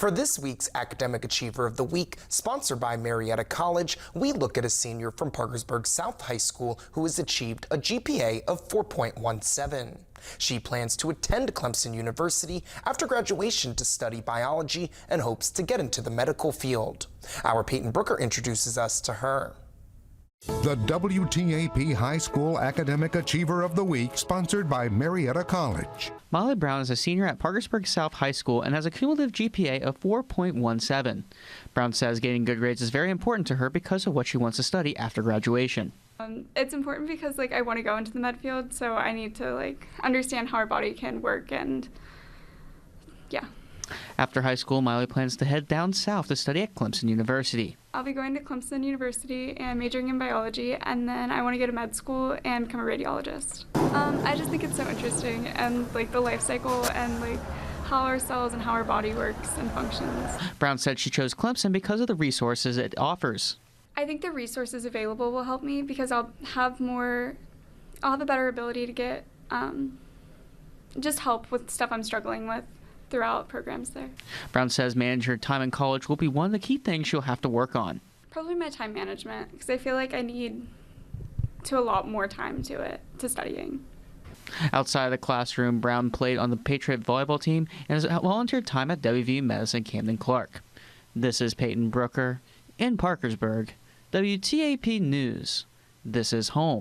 For this week's Academic Achiever of the Week, sponsored by Marietta College, we look at a senior from Parkersburg South High School who has achieved a GPA of 4.17. She plans to attend Clemson University after graduation to study biology and hopes to get into the medical field. Our Peyton Brooker introduces us to her. The WTAP High School Academic Achiever of the Week, sponsored by Marietta College. Mylee Brown is a senior at Parkersburg South High School and has a cumulative GPA of 4.17. Brown says getting good grades is very important to her because of what she wants to study after graduation. It's important because I want to go into the med field, so I need to understand how our body can work, and yeah. After high school, Mylee plans to head down south to study at Clemson University. I'll be going to Clemson University and majoring in biology, and then I want to go to med school and become a radiologist. I just think it's so interesting, and the life cycle and how our cells and how our body works and functions. Brown said she chose Clemson because of the resources it offers. I think the resources available will help me because I'll have a better ability to get just help with stuff I'm struggling with throughout programs there. Brown says managing her time in college will be one of the key things she'll have to work on. Probably my time management, because I feel like I need to allot more time to studying. Outside of the classroom, Brown played on the Patriot volleyball team and has volunteered time at WVU Medicine Camden Clark. This is Peyton Brooker in Parkersburg, WTAP News. This is home.